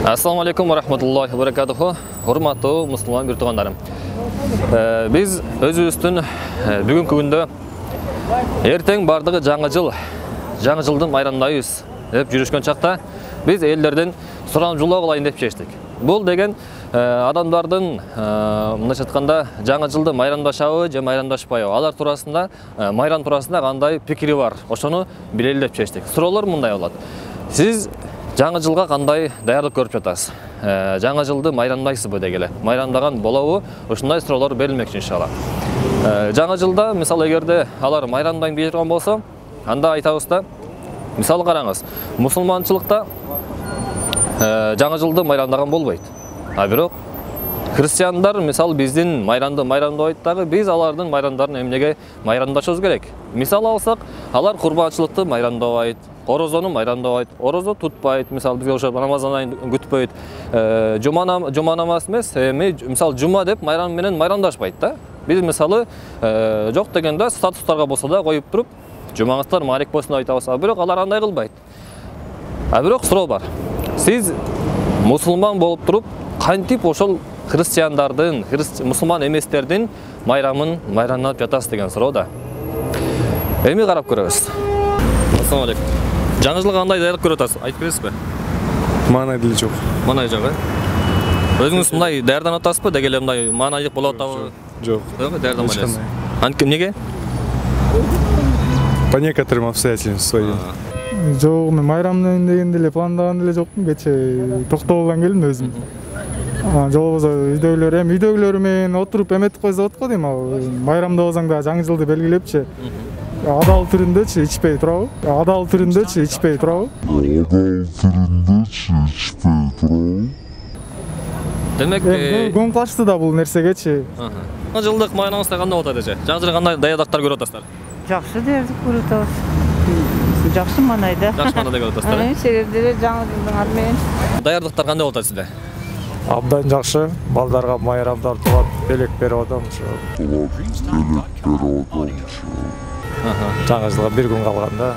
Assalamu alaikum wa rahmatullahi wa barakatuhu. Hurmatlı Müslüman bir tuğanlarım. Biz özümüzün bugünkü günde erteң bardığı жаңы жылдың майрандайыз деп жүрішкен чақта biz ellerden сұранымжылау қылайын деп шештік. Бұл деген адамдардың мындайша айтқанда жаңы жылды майрандашауы же майрандашпайы, алар турасында майран турасында қандай пикири бар, ошону билели деп шештік. Суроолор мындай болот. Сиз жаңы жылга кандай даярдык көрүп жатасыз? Жаңы жылды майрандайсызбы дегеле? Майрандаган болобу? Ушундай суроолор берилмекчи иншалла. Жаңы жылда мисалы эгерде алар майрандайын деп жаткан болсо, анда айтабыз да, мисалы караңыз, мусулманчылыкта жаңы жылды майрандаган болбойт. А бирок христиандар мисалы биздин майранды майрандабайт дагы, биз алардын майрандарын эмнеге майрандашыбыз керек? Мисал алсак, алар курбанчылыкты майрандабайт, орозону майрандабайт, орозо тутпайт, мисалы бизге ошо Рамазан айын күтпөйт, жума намаз эмес, мисалы жума деп майран менен майрандашпайт да. Биз мисалы жок дегенде статустарга болсо да коюп туруп, жумаңыздар маалик болсун деп айтабыз. А бирок алар андай кылбайт. А бирок суроо бар. Сиз мусулман болуп туруп, кантип ошол христиандардын, мусулман эместердин майранып жатасыз деген суроо да. Эми карап көрөбүз. Ассаламу алейкум. Жаңы жылга кандай даярдык көрүп атасыз? Айтып бересизби? Маанай деле жок. Маанай жок, Өзүңүз мындай даярданып атасызбы? Дегеле мындай маанайлык болот атабы? Жок. Даярданбайсыз. Антким неге? По некоторым обстоятельствам своим. Жок, мен майрамдын дегенде эле пландаган деле жокмун. Кече токтогулдан келдим өзүм. Жолбосо үйдөгүлөр менен отуруп эметип койсо болот го дейм. Майрамда болсоң да жаңы жылды белгилепчи. Адал түрүндөчү ичпей турабы? Демек, көң кылышты да бул нерсегечи. Жаңы жылдык майрамыңызда кандай болот эже? Жаңы жылга кандай даярдыктар көрүп атасыздар? Жакшы даярдык көрүп атабыз. Жакшы маанайда. Жакшы маанайда көрүп атасыздар. Себеби деле жаңы жылдын аты менен. Даярдыктар кандай болот сизде? Абдан жакшы. Балдарга майрамдар тугат, белек берип атам. Жаңы жылга бир күн калганда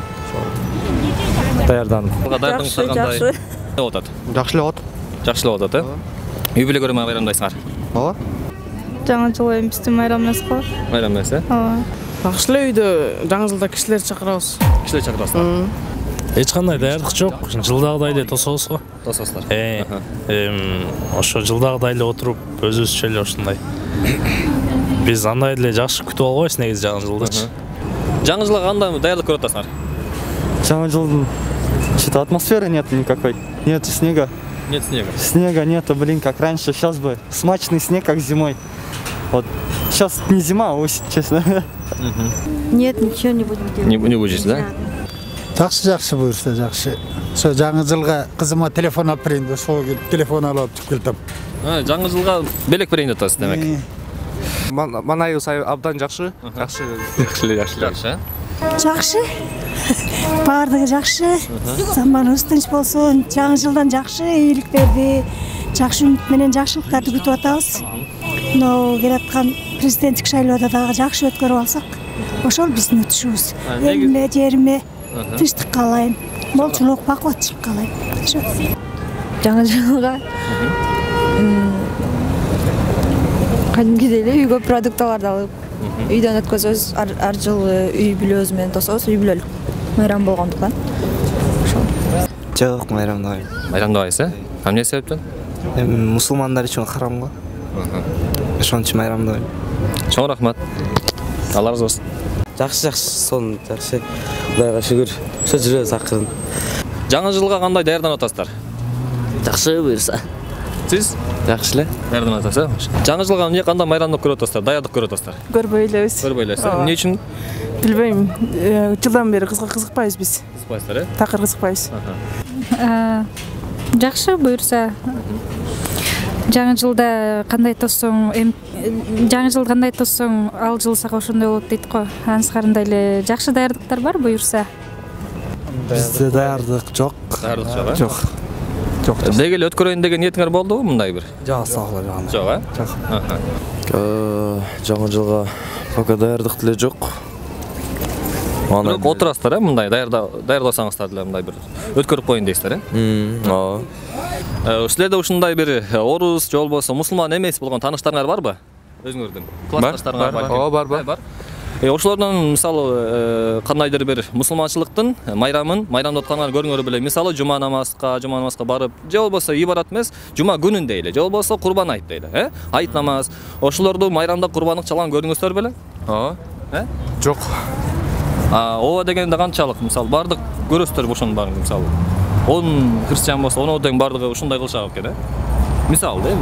даярданып. Даярдыгыңыздар кандай болот атат? Жакшы эле болот. Жакшы эле болот, Үй бүлө көрө майрамдайсыңар. Ооба. Жаңы жыл биздин майрам эмес го. Майрам эмес, Ооба. Жакшы эле үйдө жаңы жылда кишилер чакырабыз. Кишилер чакырасыздар. Эч кандай даярдык жок. Жылдагыдай эле тособуз го. Тососуздар. Ошо жылдагыдай эле отуруп, өзүбүзчө эле ушундай. Биз андай эле жакшы күтүп албайбыз негизи жаңы жылдычы. Жаңы жылга кандай даярдык көрүп атасыңар? Жаңы жылдын что-то атмосферы нет никакой. Нет снега. Нет снега. Снега нету, блин, как раньше. Сейчас бы смачный снег, как зимой. Вот сейчас не зима, а осень, честно. Нет, ничего не будем делать. Не будете, да? Жакшы буюрса жакшы. Ошо жаңы жылга кызыма телефон алып берейин деп, ошол телефон алып чыгып келдим. Жаңы жылга белек берейин деп атасыз демек. Маанайыбыз абдан жакшы. Жакшы эле. Жакшы. Бардыгы жакшы. Заманыбыз тынч болсун. Жаңы жылдан жакшы ийгиликтерди, жакшы үмүт менен жакшылыктарды күтүп атабыз. Мына келаткан президенттик шайлоодо дагы жакшы өткөрүп алсак, ошол биздин өтүшүбүз. Элиме, жериме тынчтык каалайм, молчулук, бакубаттуулук каалайм. Жаңы жылга кадимгидей эле үйгө продукталарды алып, үйдөн өткөзөбүз. Ар жылы үй бүлөбүз менен тособуз, үй бүлөлүк майрам болгондуктан. Жок, майрамдабайм. Майрамдабайсыз, Эмне себептен? Мусулмандар үчүн харам го. Ошон үчүн майрамдабайм. Чоң рахмат. Алла разы болсун. Жакшы, сонун жакшы. Кудайга шүгүр. Ошо жүрөбүз акырын. Жаңы жылга кандай даярданып атасыздар? Жакшы буюрса. Сиз? Жакшы эле. Даярданып атасыз. Жаңы жылга эмне кандай майрамдык көрүп атасыздар? Даярдык көрүп атасыздар? Көрбөй элебиз. Көрбөй элесиз. Эмне үчүн? Билбейм. Жылдан бери кызыкпайбыз биз. Кызыкпайсыздар, Такыр кызыкпайбыз. Жакшы буюрса. Жаңы жылда кандай тоссоң, жаңы жыл кандай тоссоң, ал жыл сага ошондой болот дейт го. Анысында эле жакшы даярдыктар бар буюрса. Бизде даярдык жок. Даярдык жок. Жок. Дегеле өткөрөйүн деген ниетиңер болдубу мындай бир? Жок, сагла жок. Жок, Жаңы жылга пока даярдык деле жок. Бирок отурасыздар, мындай даярдасаңыздар деле мындай бир өткөрүп коюн дейсиздер, ооба. Силерде ушундай бир орус же болбосо мусулман эмес болгон тааныштарыңар барбы? Өзүңөрдүн классташтарыңар бар. Ооба, бар. Ошолордон мисалы кандайдыр бир мусулманчылыктын майрамдап атканын көрүңөр беле. Мисалы жума намазга барып, же болбосо ибарат эмес, жума күнүн дейле, же болбосо курбан айт дейле, айт намаз. Ошолорду майрамда курбандык чалган көрдүңүздөр беле? Ооба. Жок. Ооба дегенде канчалык? Мисалы бардык көрөсүздөр ошонун баарын, мисалы 10 христиан болсо 10 тең бардыгы ушундай кылышат экен, Мисалы,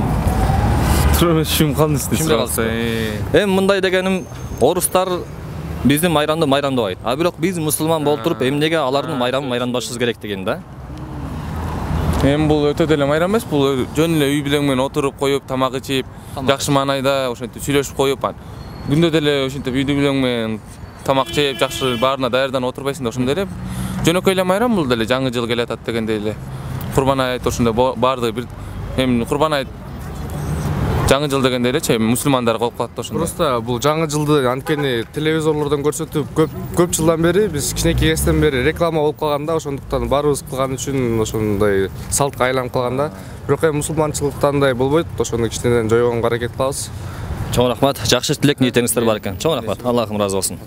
Турмеш шум калды мындай дегеним, орустар биздин майрамды майрамдабайт. Бирок биз мусулман болуп туруп, эмнеге алардын майрамын майрамдашыбыз керек деген да. Бул өтө деле майрам эмес, бул жөн эле үй бүлөң менен отуруп коюп, тамак ичип, жакшы маанайда ошентип сүйлөшүп коюп, күндө деле ошентип үй бүлөң менен тамак жеп, жакшы баарына даярданып отурбайсың да, ошондой эле жөнөкөй эле майрам бул деле, жаңы жыл келатат дегендей эле. Курбан айт ошондой баардыгы бир курбан айт жаңы жыл дегенде элечи мусулмандар кылып калат да ошондой. Просто бул жаңы жылды анткени телевизорлордон көрсөтүп көп жылдан бери биз кичинекей кезден бери реклама болуп калганда, ошондуктан баарыбыз кылган үчүн ошондой салтка айланып калганда, бирок мусулманчылыктандай болбойт, ошону кичинеден жойгонго аракет кылабыз. Чоң рахмат, жакшы тилек ниетиңиздер бар экен. Чоң рахмат, Аллахым ыраазы болсун.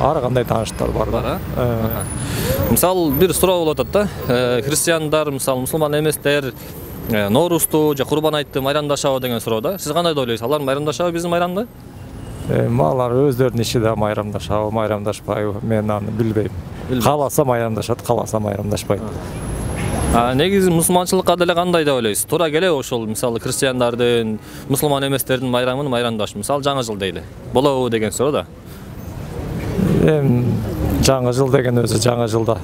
Ар кандай тааныштар бар. Мисалы бир суроо болуп атат да, христиандар, мисалы мусулман эместер Ноорусту же Курбан айтты майрамдашабы деген суроо да. Сиз кандай ойлойсуз? Алар майрамдашабы биздин майрамды? Алар өздөрүнүн ишиде майрамдашабы, майрамдашпайбы, мен аны билбейм. Кааласа майрамдашат, кааласа майрамдашпайт. Негизи мусулманчылыкка деле кандай деп ойлойсуз? Туура келеби ошол мисалы христиандардын, мусулман эместердин майрамын майрамдаш, мисалы жаңы жыл дейли. Болобу деген суроо да. Жаңы жыл деген өзү жаңы жылда.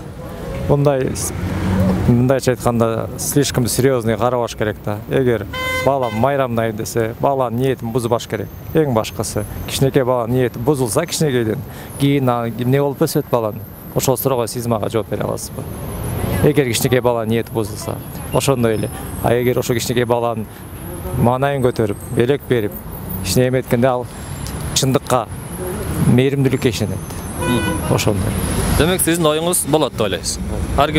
Мындайча айтканда слишком серьезный карабаш керек да. Эгер бала майрамдайм десе, баланын ниетин бузбаш керек. Эң башкысы, кичинекей баланын ниети бузулса кичинекейден, кийин эмне болуп өсөт баланы? Ошол суроого сиз мага жооп бере аласызбы? Эгер кичинекей баланын ниети бузулса, ошондой эле. Эгер ошо кичинекей баланын маанайын көтөрүп, белек берип, ишине эметкенде ал чындыкка, мээримдүүлүккө ишенет. Ошондой. Демек сиздин оюңуз болот деп ойлойсуз. Ар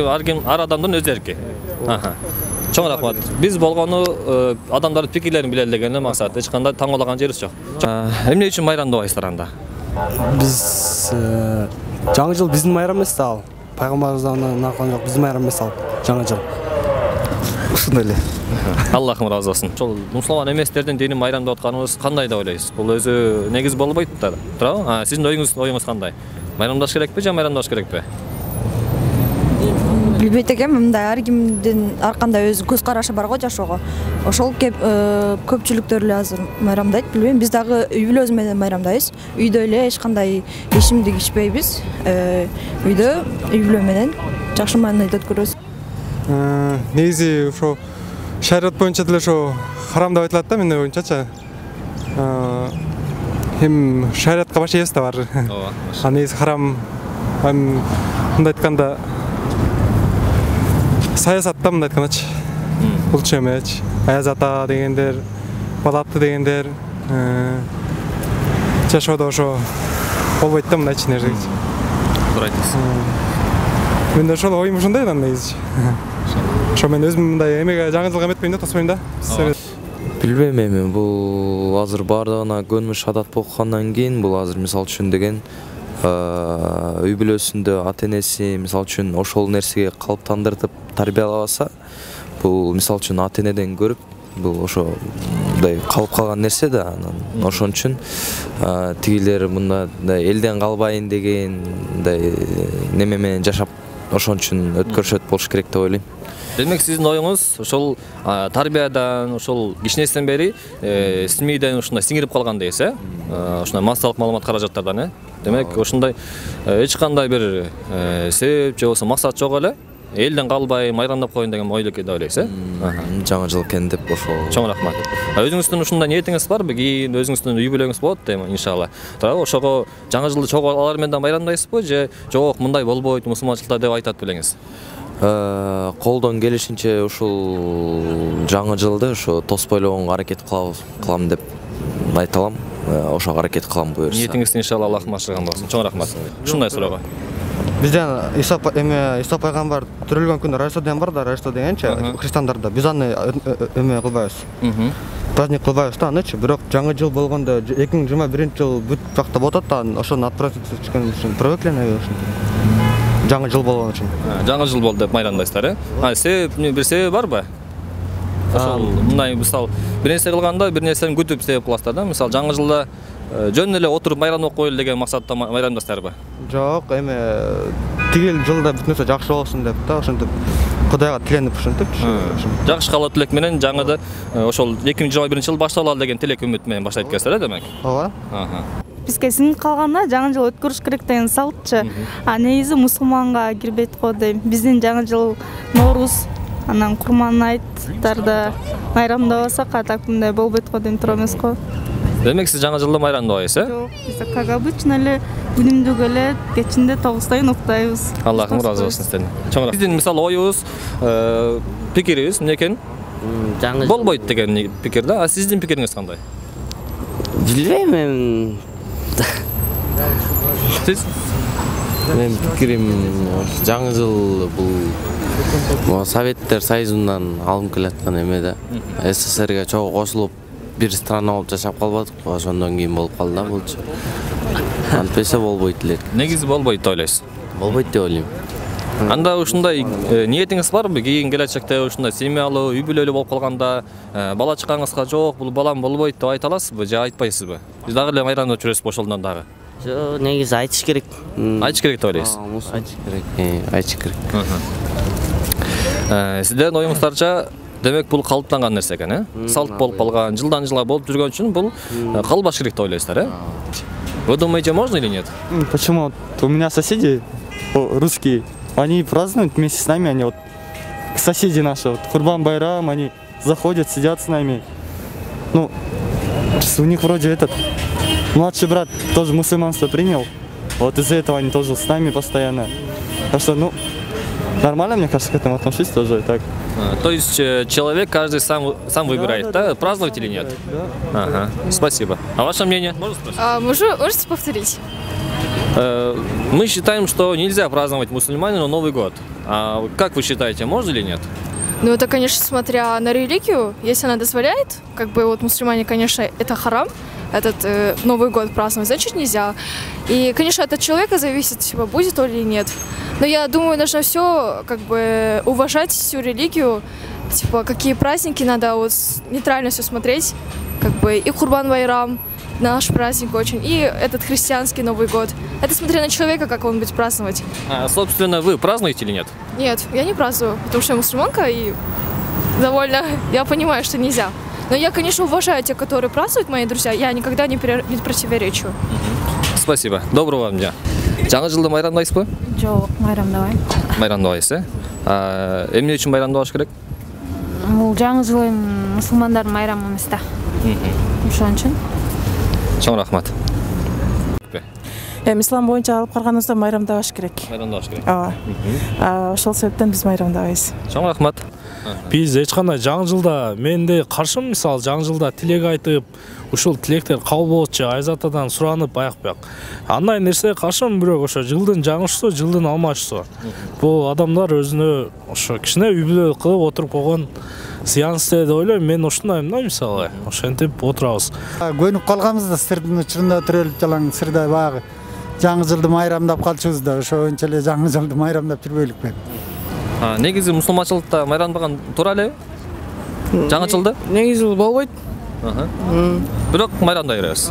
адамдын өз эрки. Чоң рахмат. Биз болгону адамдардын пикирлерин билели деген эле максат. Эч кандай таңгалаган жерибиз жок. Эмне үчүн майрамдабайсыздар анда? Биз жаңы жыл биздин майрам эмес да ал. Пайгамбарыбыздын аркан жок, биздин майрам эмес ал. Жаңы жыл. Ушундай эле. Аллахым ыраазы болсун. Ошол мусулман эместердин динин майрамдап атканыбыз кандай деп ойлойсуз? Бул өзү негиз болбойт да, туурабы? Сиздин оюңуз кандай? Майрамдаш керекпи же майрамдаш керекпи? Билбейт экенмин, мындай ар кимдин ар кандай өз көз карашы бар го жашоого. Ошол көпчүлүктөр эле азыр майрамдайт, билбейм. Биз дагы үй бүлөбүз менен майрамдайбыз. Үйдө эле эч кандай ишимдик ичпейбиз. Үйдө үй бүлө менен жакшы маанайда өткөрөбүз. Негизи ошо шариат боюнча деле ошо харам деп айтылат да, менин оюмчачы. Шариатка баш ийеси да бар. Негизи харам, мындай айтканда саясатта мындай айткандачы. Булчу эмес. Аяз ата дегендер, балаты дегендер жашоодо ошо болбойт да мындайчы нерсе. Туура айтасыз. Мен ошол оюм ошондой да негизи. Ошо мен өзүм мындай эмеге жаңы жылга эметпейм да, тоспойм да. Билбейм эми, бул азыр баардыгына көнмүш адат болгондон кийин бул азыр мисалы үчүн деген үй бүлөсүндө ата-энеси мисалы үчүн ошол нерсеге калыптандыртып тарбиялабаса, бул мисалы үчүн ата-энеден көрүп бул ошодай калып калган нерсе да. Ошон үчүн тигилер мында элден калбайын деген неме менен жашап ошон үчүн өткөрүшөт болуш керек деп ойлойм. Демек сиздин оюңуз ошол тарбиядан, ошол кичинесинен бери СМИден ушундай сиңирип калган дейсиз, ушундай массалык маалымат каражаттардан, Демек ошундай эч кандай бир себеп же болбосо максат жок эле. Элден калбай майрамдап коюн деген ой элек деп ойлойсуз, Жаңы жыл экен деп ошол. Чоң рахмат. Өзүңүздүн ушундай ниетиңиз барбы? Кийин өзүңүздүн үй бүлөңүз болот дейм, иншалла. Туурабы? Ошого жаңы жылды чогуу алар менен майрамдайсызбы же жок, мындай болбойт мусулманчылыкта деп айтат белеңиз? Колдон келишинче ушул жаңы жылды ошо тоспойлогонго аракет кылам деп айта алам. ошого аракет кылам буюрса. Ниетиңиз иншалла Аллах машыган болсун. Чоң рахмат. Ушундай суроого. Бизден Иса пайгамбар төрөлгөн күнү Рождество деген бар да, Рождество дегенчи христиандарда биз аны эме кылбайбыз. Праздник кылбайбыз да анычы, бирок жаңы жыл болгондо 2021-жыл бүт жакта болот да, ошону отпраздник өткөн үчүн привыкли жаңы жыл болгон үчүн. Жаңы жыл болду деп майрамдайсыздар, бир себеби барбы? Ошол мындай мисалы бир нерсе кылганда бир нерсени күтүп себеп кыласыздар да. Мисалы жаңы жылда жөн эле отуруп майрамдап коелу деген максатта майрамдайсыздарбы? Жок, эми тигил жылда бүт нерсе жакшы болсун деп да, ошентип Кудайга тиленип ушинтип. Жакшы калуу тилек менен жаңыда ошол 2021-жыл башталалы деген тилек үмүт менен баштайт экенсиз, демек. Ооба. Бизге сиңип калганда жаңы жыл өткөрүш керек деген салтчы. Негизи мусулманга кирбейт го дейм. Биздин жаңы жыл Норуз, анан Курман айттарда майрамдабасак так мындай болбойт го дейм тура эмес го. Демек сиз жаңы жылда майрамдабайсыз, Жок, биз как обычно эле күнүмдүк эле кечинде 9-тайын уктайбыз. Аллахым разы болсун сизден. Чоң биздин мисалы оюбуз, пикирибиз эмне экен? Болбойт деген пикир да. А сиздин пикириңиз кандай? Билбейм мен. Сиз? Мен пикирим жаңы жыл бул Советтер Союзунан алынып келаткан эме да. СССРге чогуу кошулуп бир страна болуп жашап калбадык го, ошондон кийин болуп калды да булчу. Антпесе болбойт элек. Негизи болбойт деп ойлойсуз? Болбойт деп ойлойм. Анда ушундай ниетиңиз барбы? Кийин келечекте ушундай семьялуу, үй бүлөлүү болуп калганда бала чакаңызга жок, бул балам болбойт деп айта аласызбы же айтпайсызбы? Биз дагы эле майрамдап жүрөсүзбү ошолдон дагы? Жок, негизи айтыш керек. Айтыш керек деп ойлойсуз? Айтыш керек. Айтыш керек. Сиздердин оюңуздарча демек бул калыптанган нерсе экен, салт болуп калган, жылдан жылга болуп жүргөн үчүн бул калбаш керек деп ойлойсуздар, Вы думаете, можно или нет? Почему? У меня соседи русские, они празднуют вместе с нами, они вот соседи наши, вот Курбан Байрам, они заходят, сидят с нами. Ну, у них вроде этот младший брат тоже мусульманство принял, вот из-за этого они тоже с нами постоянно. Так что, ну, нормально, мне кажется, к этому отношусь тоже так. То есть человек каждый сам выбирает, да, праздновать или нет? Да. Ага, спасибо. А ваше мнение? Можно спросить? Можете повторить? Мы считаем, что нельзя праздновать мусульманину Новый год. А как вы считаете, можно или нет? Ну, это, конечно, смотря на религию, если она дозволяет, как бы вот мусульмане, конечно, это харам, этот Новый год праздновать, значит нельзя. И, конечно, от человека зависит, типа, будет он или нет. Но я думаю, нужно все, как бы, уважать всю религию, типа, какие праздники надо вот нейтрально все смотреть, как бы, и Курбан Байрам, наш праздник очень, и этот христианский Новый год. Это смотря на человека, как он будет праздновать. А, собственно, вы празднуете или нет? Нет, я не праздную, потому что я мусульманка, и довольно, я понимаю, что нельзя. Но я, конечно, уважаю тех, которые празднуют, мои друзья, я никогда не противоречу. Спасибо. Доброго вам дня. Жаңы жылды майрамдайсызбы? Жок, майрамдабайм. Майрамдабайсыз, эмне үчүн майрамдабаш керек? Бул жаңы жыл мусулмандардын майрамы эмес да. Ошон үчүн. Чоң рахмат. Ислам боюнча алып караганда майрамдабаш керек. Майрамдабаш керек. Ооба. Ошол себептен биз майрамдабайбыз. Чоң рахмат. Биз эч кандай жаңы жылда мен де каршымын, мисалы жаңы жылда тилек айтып, ушул тилектер кабыл болчу, Айзат атадан суранып аяк-бияк. Андай нерсе каршымын, бирок ошо жылдын жаңышысы, жылдын алмашысы. Бул адамдар өзүнө ошо кичине үй бүлө кылып отуруп койгон зыянсыз деп ойлойм. Мен ушундаймын да, мисалы. Ошентип отурабыз. Көнүп калганбыз да, сырдын учурунда төрөлүп жалаң сырда багы жаңы жылды майрамдап калчубуз да, ошончо эле жаңы жылды майрамдап жүрбөйлүкпү. Негизи мусулманчылыкта майрамдаган туура элеби? Жаңы жылды? Негизи болбойт. Бирок майрамдай беребиз.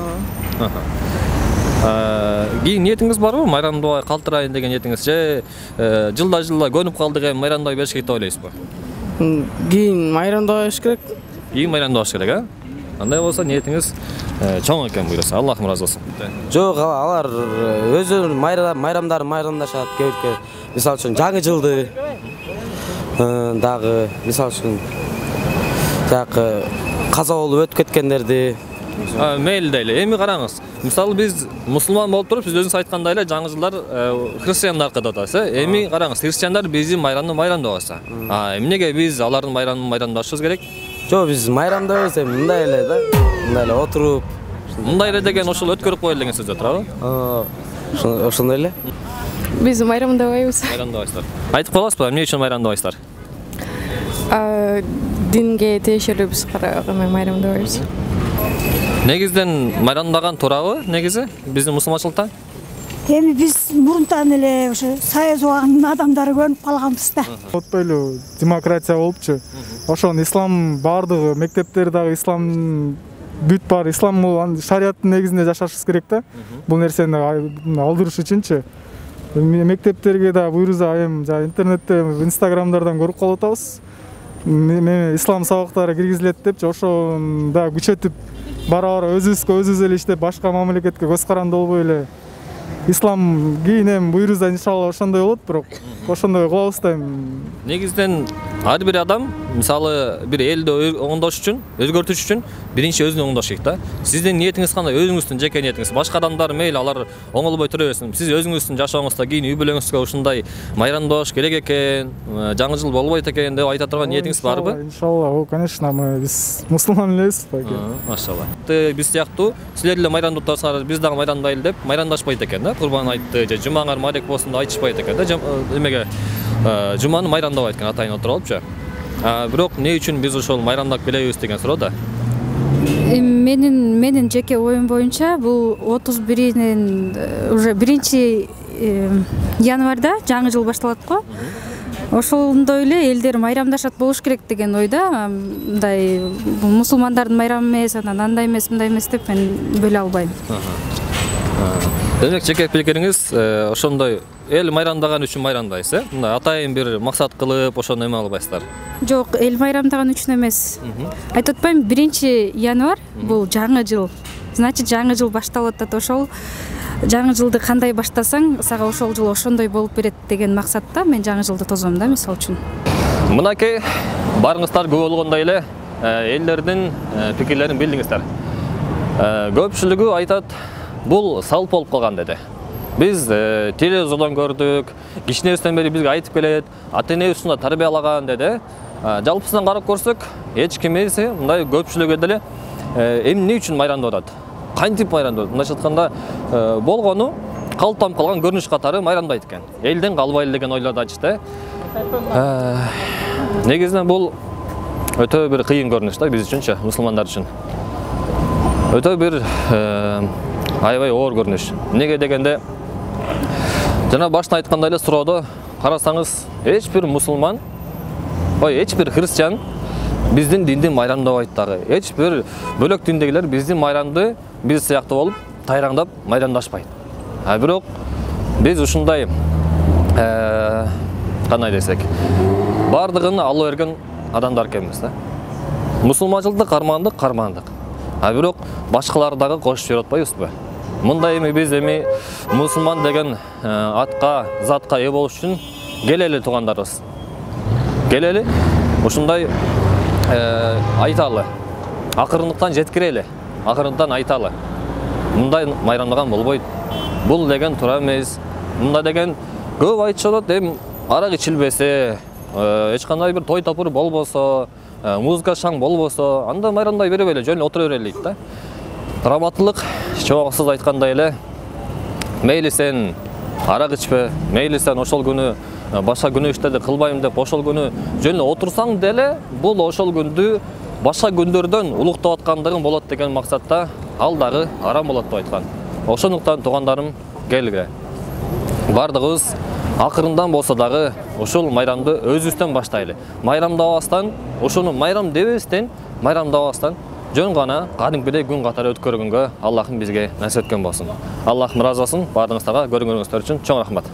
Кийин ниетиңиз барбы? Майрамдабай калтырайын деген ниетиңиз же жылда көнүп калды деген майрамдай бериш керек деп ойлойсузбу? Кийин майрамдабаш керек. Кийин майрамдабаш керек, Андай болсо ниетиңиз чоң экен буйруса. Аллахым разы болсун. Жок, алар өзү майрамдарын майрамдашат, кээ-бирке. Мисалы үчүн жаңы жылды дагы, мисалы үчүн дагы каза болуп өтүп кеткендерди. Мейли дейли. Эми караңыз. Мисалы биз мусулман болуп туруп, сиз өзүңүз айткандай эле жаңы жылдар христиандарга да атасыз. Эми караңыз, христиандар биздин майрамды майрамдабаса. Эмнеге биз алардын майрамын майрамдашыбыз керек? Жок, биз майрамдабайбыз, мындай эле да. Мындай эле отуруп, Мындай эле деген ошол өткөрүп коелу деген сөз туурабы? Ошондой эле. Биз майрамдабайбыз. Майрамдабайсыздар. Айтып коесузбу, эмне үчүн майрамдабайсыздар? Динге тиешелүү биз гана майрамдабайбыз. Негизден майрамдаган туурабы, негизи биздин мусулманчылыкта? Эми биз мурунтан эле ошо Союз убагынын адамдары көрүнүп калганбыз да. Отпойлу демократия болупчу. Ошон ислам баардыгы мектептер дагы ислам бүт бар. Ислам бул шариаттын негизинде жашашыбыз керек да. Бул нерсени алдырыш үчүнчү. Мектептерге да буйруза айым интернетте, инстаграмдардан көрүп калып атабыз. Ислам сабактары киргизилет депчи, ошону да күчөтүп бара-бара өзүбүз эле иштеп башка мамлекетке көз каранды болбой эле ислам кийин эми буйруза иншалла ошондой болот, бирок ошондой кылабыз да. Негизден ар бир адам мисалы бир элди оңдош үчүн, өзгөртүш үчүн биринчи өзүн оңдош керек да. Сиздин ниетиңиз кандай? Өзүңүздүн жеке ниетиңиз. Башка адамдар мейли алар оңолбой тура берсин. Сиз өзүңүздүн жашооңузда кийин үй бүлөңүзгө ушундай майрамдош керек экен, жаңы жыл болбойт экен деп айта турган ниетиңиз барбы? Иншалла, конечно, биз мусулман элебиз. Машалла. Биз сыяктуу силер эле майрамдап турсаңар, биз дагы майрамдайлы деп майрамдашпайт экен да. Курбан айтты же жумаңар марек болсун деп айтышпайт экен да. Эмеге жуманы майрамдабайт экен атайын отуруп алыпчы. Бирок эмне үчүн биз ошол майрамдап келебиз деген суроо да. Менин жеке оюм боюнча бул 31-инен уже 1-январда жаңы жыл башталат го. Ошондой эле элдер майрамдашат болуш керек деген ойда. Мындай мусулмандардын майрамы эмес, анан андай эмес, мындай эмес деп мен бөлө албайм. Демек жеке пикириңиз ошондой эл майрамдаган үчүн майрамдайсыз, мындай атайын бир максат кылып ошону эме албайсыздар. Жок, эл майрамдаган үчүн эмес. Айтып атпайм, 1-январ бул жаңы жыл. Значит, жаңы жыл башталып атат. Ошол жаңы жылды кандай баштасаң, сага ошол жыл ошондой болуп берет деген максатта мен жаңы жылды тозом да, мисалы үчүн. Мынакей барыңыздар көп болгондой эле элдердин пикирлерин билдиңиздер. Көпчүлүгү айтат, бул салт болуп калган деди. Биз телевизордон көрдүк, кичинебизден бери бизге айтып келет, ата-энебиз ушундай тарбиялаган деди. Жалпысынан карап көрсөк, эч кимиз мындай көпчүлүгү деле эмне үчүн майрамдап атат? Кантип майрамдап? Мындайча айтканда, болгону калыптанып калган көрүнүш катары майрамдайт экен. Элден калбайлы деген ойлорду айтышты. Негизинен бул өтө бир кыйын көрүнүш да биз үчүнчү, мусулмандар үчүн. Өтө бир аябай оор көрүнүш. Неге дегенде, жана башта айткандай эле суроодо карасаңыз, эч бир мусулман, эч бир христиан биздин динди майрамдабайт дагы. Эч бир бөлөк диндегилер биздин майрамды биз сыяктуу болуп тайраңдап майрамдашпайт. Бирок биз ушундай кандай десек, бардыгын ала берген адамдар экенбиз да. Мусулманчылыкты кармандык. Бирок башкалар дагы кошуп жиберип атпайбызбы? Мындай эми биз мусулман деген атка, затка ээ болуш үчүн келели туугандарыбыз. Келели ушундай айталы. Акырындыктан жеткирели. Акырындыктан айталы. Мындай майрамдаган болбойт. Бул деген туура эмес. Мындай деген көп айтышат, арак ичилбесе, эч кандай бир той топур болбосо, музыка шаң болбосо, анда майрамдай бере эле, жөн эле отура берели дейт да. Раматтылык чооксуз айткандай эле, мейли сен арак ичпе, мейли сен ошол күнү башка күнөө иштерди кылбайм деп ошол күнү жөн эле отурсаң деле, бул ошол күндү башка күндөрдөн улуктап аткандыгың болот деген максатта ал дагы арам болот деп айткан. Ошондуктан туугандарым, келге. Бардыгыбыз акырындан болсо дагы ушул майрамды өзүбүздөн баштайлы. Майрамдабастан, ошону майрам дебестен, майрамдабастан жөн гана кадимкидей күн катары өткөргөнгө Аллахым бизге насип эткөн болсун. Аллахым ыраазы болсун. Бардыгыңыздарга көргөнүңүздөр үчүн чоң рахмат.